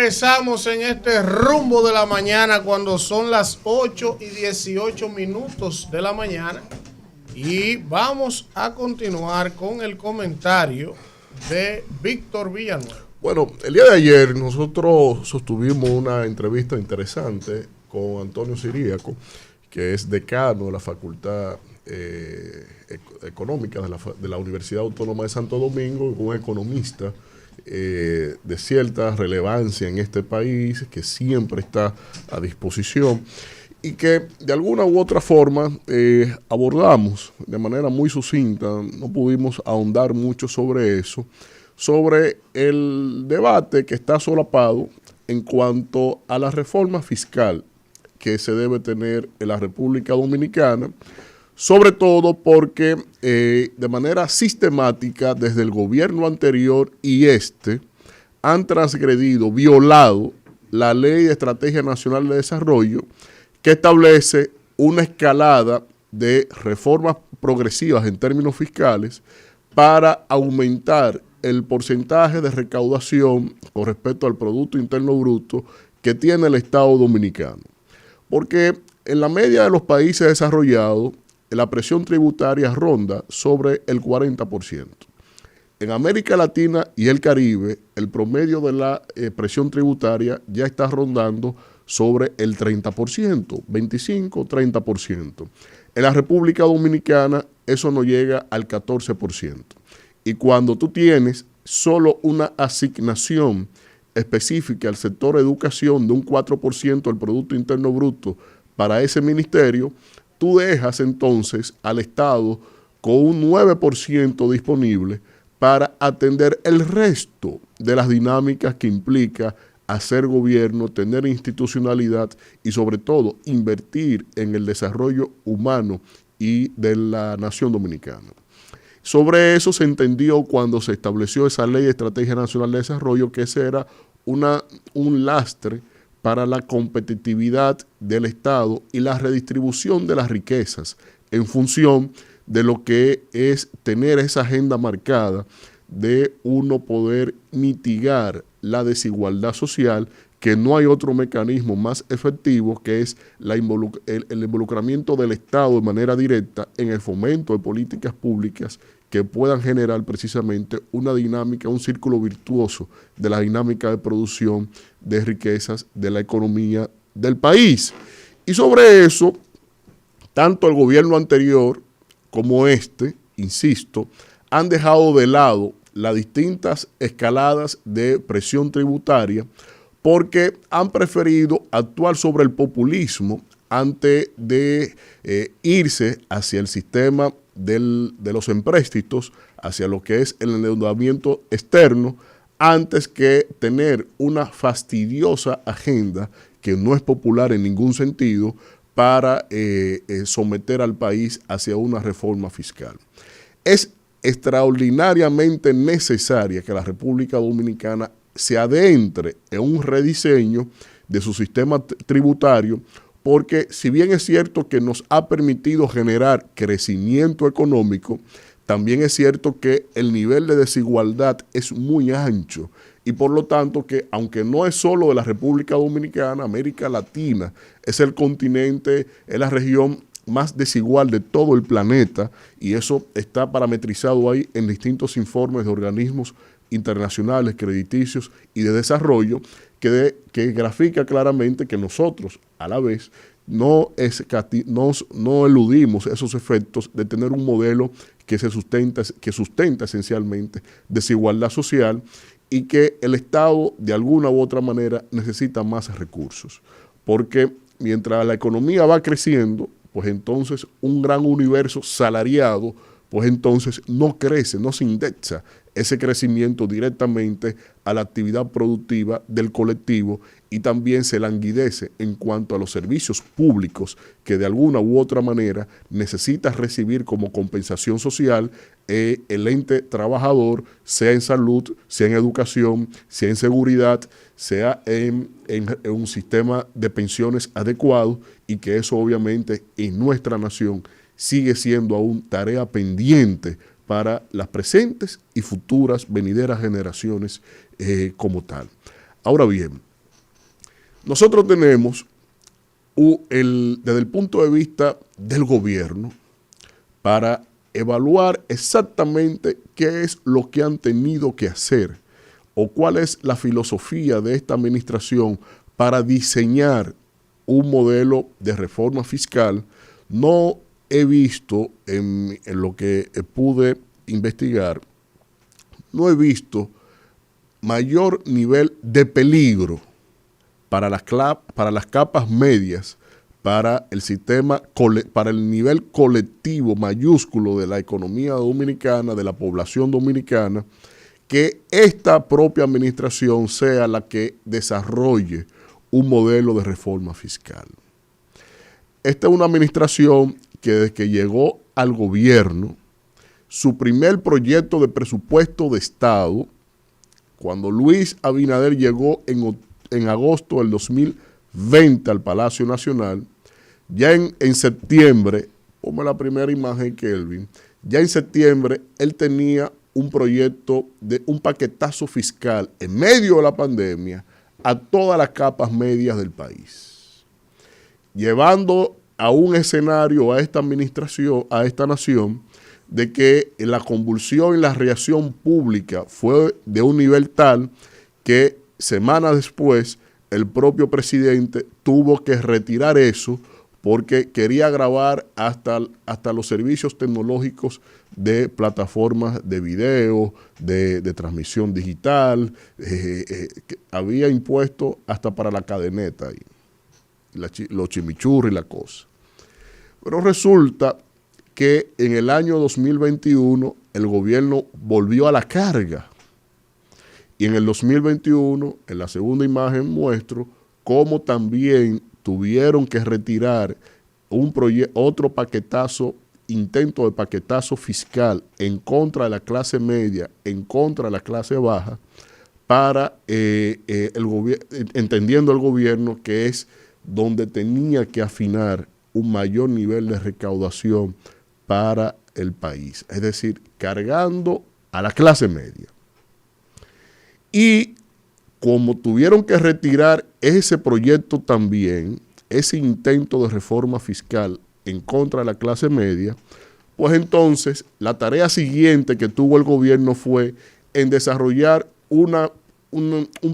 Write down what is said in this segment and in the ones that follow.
Regresamos en este rumbo de la mañana cuando son las 8:18 de la mañana y vamos a continuar con el comentario de Víctor Villanueva. Bueno, el día de ayer nosotros sostuvimos una entrevista interesante con Antonio Ciríaco, que es decano de la Facultad Económica de la Universidad Autónoma de Santo Domingo, un economista de cierta relevancia en este país, que siempre está a disposición y que de alguna u otra forma abordamos de manera muy sucinta. No pudimos ahondar mucho sobre eso, sobre el debate que está solapado en cuanto a la reforma fiscal que se debe tener en la República Dominicana, sobre todo porque de manera sistemática desde el gobierno anterior y han transgredido, violado la Ley de Estrategia Nacional de Desarrollo, que establece una escalada de reformas progresivas en términos fiscales para aumentar el porcentaje de recaudación con respecto al Producto Interno Bruto que tiene el Estado Dominicano. Porque en la media de los países desarrollados, la presión tributaria ronda sobre el 40%. En América Latina y el Caribe, el promedio de la presión tributaria ya está rondando sobre el 30%, 25-30%. En la República Dominicana eso no llega al 14%. Y cuando tú tienes solo una asignación específica al sector educación de un 4% del Producto Interno Bruto para ese ministerio, tú dejas entonces al Estado con un 9% disponible para atender el resto de las dinámicas que implica hacer gobierno, tener institucionalidad y sobre todo invertir en el desarrollo humano y de la nación dominicana. Sobre eso se entendió cuando se estableció esa Ley de Estrategia Nacional de Desarrollo que ese era un lastre para la competitividad del Estado y la redistribución de las riquezas en función de lo que es tener esa agenda marcada de uno poder mitigar la desigualdad social, que no hay otro mecanismo más efectivo que es el involucramiento del Estado de manera directa en el fomento de políticas públicas que puedan generar precisamente una dinámica, un círculo virtuoso de la dinámica de producción de riquezas de la economía del país. Y sobre eso, tanto el gobierno anterior como insisto, han dejado de lado las distintas escaladas de presión tributaria porque han preferido actuar sobre el populismo antes de irse hacia el sistema de los empréstitos, hacia lo que es el endeudamiento externo, antes que tener una fastidiosa agenda que no es popular en ningún sentido para someter al país hacia una reforma fiscal. Es extraordinariamente necesaria que la República Dominicana se adentre en un rediseño de su sistema tributario, porque si bien es cierto que nos ha permitido generar crecimiento económico, también es cierto que el nivel de desigualdad es muy ancho y por lo tanto que aunque no es solo de la República Dominicana, América Latina es el continente, es la región más desigual de todo el planeta y eso está parametrizado ahí en distintos informes de organismos internacionales, crediticios y de desarrollo que grafica claramente que nosotros a la vez no eludimos esos efectos de tener un modelo que sustenta esencialmente desigualdad social y que el Estado de alguna u otra manera necesita más recursos. Porque mientras la economía va creciendo, pues entonces un gran universo salariado, pues entonces no crece, no se indexa ese crecimiento directamente a la actividad productiva del colectivo y también se languidece en cuanto a los servicios públicos que de alguna u otra manera necesita recibir como compensación social el ente trabajador, sea en salud, sea en educación, sea en seguridad, sea en un sistema de pensiones adecuado y que eso obviamente en nuestra nación sigue siendo aún tarea pendiente para las presentes y futuras venideras generaciones como tal. Ahora bien, nosotros tenemos, desde el punto de vista del gobierno, para evaluar exactamente qué es lo que han tenido que hacer o cuál es la filosofía de esta administración para diseñar un modelo de reforma fiscal. No he visto en lo que pude investigar, no he visto mayor nivel de peligro para las capas medias, para el sistema, para el nivel colectivo mayúsculo de la economía dominicana, de la población dominicana, que esta propia administración sea la que desarrolle un modelo de reforma fiscal. Esta es una administración que desde que llegó al gobierno, su primer proyecto de presupuesto de Estado, cuando Luis Abinader llegó en agosto del 2020 al Palacio Nacional, ya en septiembre, ponme la primera imagen, Kelvin, ya en septiembre él tenía un proyecto de un paquetazo fiscal en medio de la pandemia a todas las capas medias del país, llevando a un escenario, a esta administración, a esta nación, de que la convulsión y la reacción pública fue de un nivel tal que semanas después el propio presidente tuvo que retirar eso porque quería grabar hasta los servicios tecnológicos de plataformas de video, de transmisión digital, que había impuesto hasta para la cadeneta, los chimichurri y la cosa. Pero resulta que en el año 2021 el gobierno volvió a la carga. Y en el 2021, en la segunda imagen muestro cómo también tuvieron que retirar otro paquetazo, intento de paquetazo fiscal en contra de la clase media, en contra de la clase baja, para entendiendo el gobierno que es donde tenía que afinar un mayor nivel de recaudación para el país, es decir, cargando a la clase media. Y como tuvieron que retirar ese proyecto también, ese intento de reforma fiscal en contra de la clase media, pues entonces la tarea siguiente que tuvo el gobierno fue en desarrollar un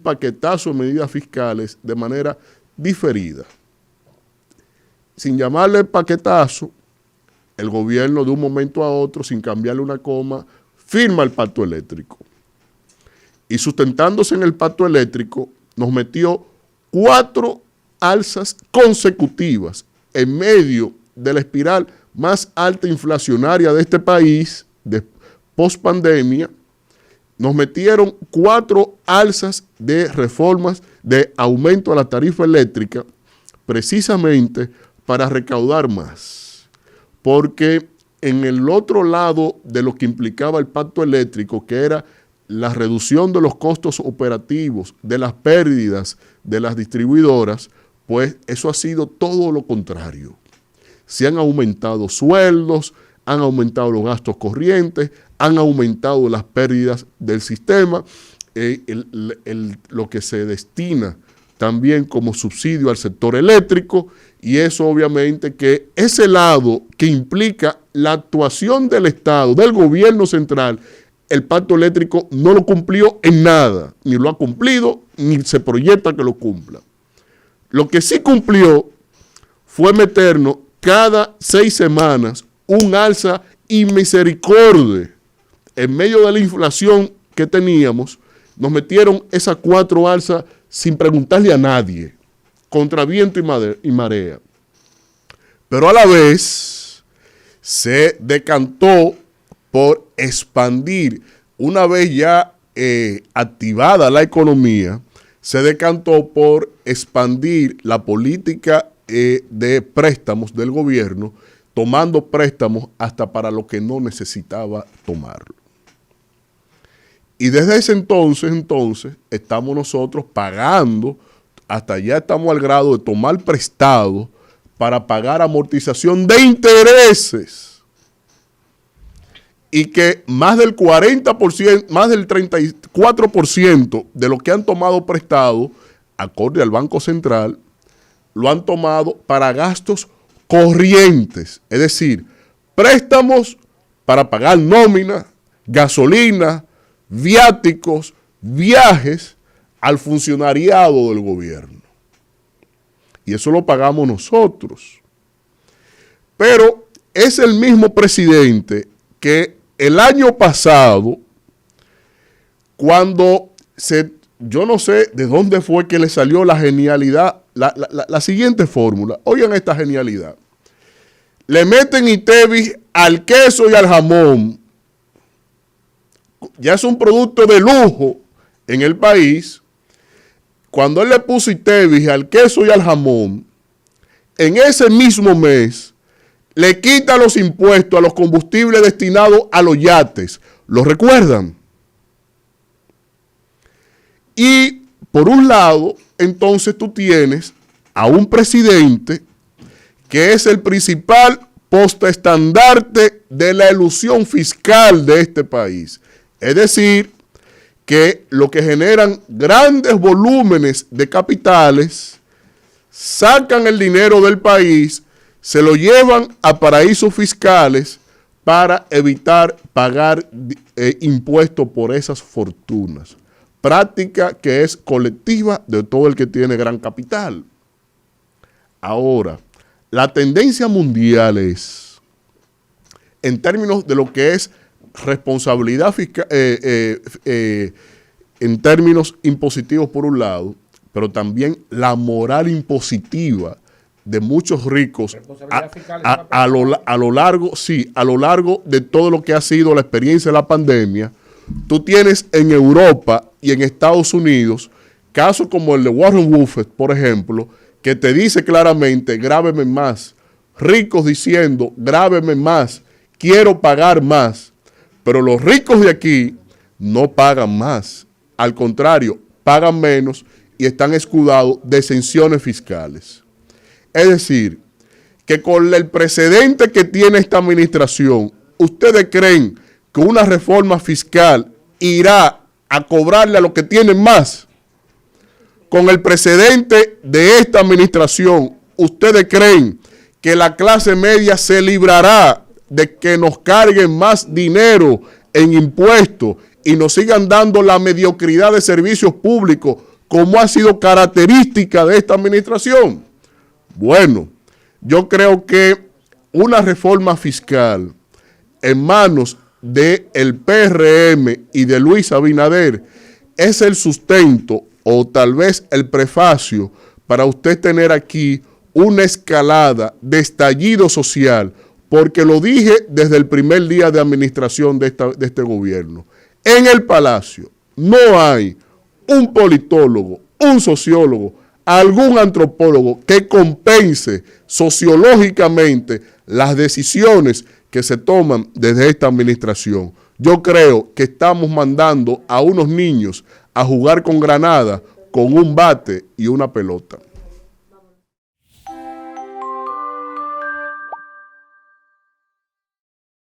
paquetazo de medidas fiscales de manera diferida. Sin llamarle paquetazo, el gobierno de un momento a otro, sin cambiarle una coma, firma el pacto eléctrico. Y sustentándose en el pacto eléctrico, nos metió 4 alzas consecutivas en medio de la espiral más alta inflacionaria de este país, de pospandemia. Nos metieron 4 alzas de reformas de aumento a la tarifa eléctrica, precisamente para recaudar más. Porque en el otro lado de lo que implicaba el pacto eléctrico, que era la reducción de los costos operativos, de las pérdidas de las distribuidoras, pues eso ha sido todo lo contrario. Se han aumentado sueldos, han aumentado los gastos corrientes, han aumentado las pérdidas del sistema, lo que se destina también como subsidio al sector eléctrico, y eso obviamente que ese lado que implica la actuación del Estado, del gobierno central, el pacto eléctrico no lo cumplió en nada, ni lo ha cumplido, ni se proyecta que lo cumpla. Lo que sí cumplió fue meternos cada 6 semanas un alza inmisericordia. En medio de la inflación que teníamos, nos metieron esas 4 alzas sin preguntarle a nadie, contra viento y marea. Pero a la vez se decantó por expandir, una vez ya activada la economía, se decantó por expandir la política de préstamos del gobierno, tomando préstamos hasta para lo que no necesitaba tomarlo. Y desde ese entonces estamos nosotros pagando, hasta ya estamos al grado de tomar prestado para pagar amortización de intereses. Y que más del 40%, más del 34% de lo que han tomado prestado acorde al Banco Central, lo han tomado para gastos corrientes, es decir, préstamos para pagar nómina, gasolina, viáticos, viajes al funcionariado del gobierno. Y eso lo pagamos nosotros. Pero es el mismo presidente que el año pasado, cuando yo no sé de dónde fue que le salió la genialidad, la siguiente fórmula. Oigan esta genialidad. Le meten ITEVIS al queso y al jamón. Ya es un producto de lujo en el país. Cuando él le puso ITEVIS al queso y al jamón, en ese mismo mes le quita los impuestos a los combustibles destinados a los yates. ¿Lo recuerdan? Y por un lado, entonces tú tienes a un presidente que es el principal postestandarte de la elusión fiscal de este país. Es decir, que lo que generan grandes volúmenes de capitales, sacan el dinero del país, se lo llevan a paraísos fiscales para evitar pagar impuestos por esas fortunas. Práctica que es colectiva de todo el que tiene gran capital. Ahora, la tendencia mundial es, en términos de lo que es responsabilidad fiscal, en términos impositivos por un lado, pero también la moral impositiva de muchos ricos a lo largo de todo lo que ha sido la experiencia de la pandemia. Tú tienes en Europa y en Estados Unidos casos como el de Warren Buffett, por ejemplo, que te dice claramente, grábeme más. Ricos diciendo, grábeme más, quiero pagar más. Pero los ricos de aquí no pagan más. Al contrario, pagan menos y están escudados de exenciones fiscales. Es decir, que con el precedente que tiene esta administración, ¿ustedes creen que una reforma fiscal irá a cobrarle a los que tienen más? Con el precedente de esta administración, ¿ustedes creen que la clase media se librará de que nos carguen más dinero en impuestos y nos sigan dando la mediocridad de servicios públicos como ha sido característica de esta administración? Bueno, yo creo que una reforma fiscal en manos del PRM y de Luis Abinader es el sustento o tal vez el prefacio para usted tener aquí una escalada de estallido social, porque lo dije desde el primer día de administración de este gobierno. En el Palacio no hay un politólogo, un sociólogo, algún antropólogo que compense sociológicamente las decisiones que se toman desde esta administración. Yo creo que estamos mandando a unos niños a jugar con granada, con un bate y una pelota.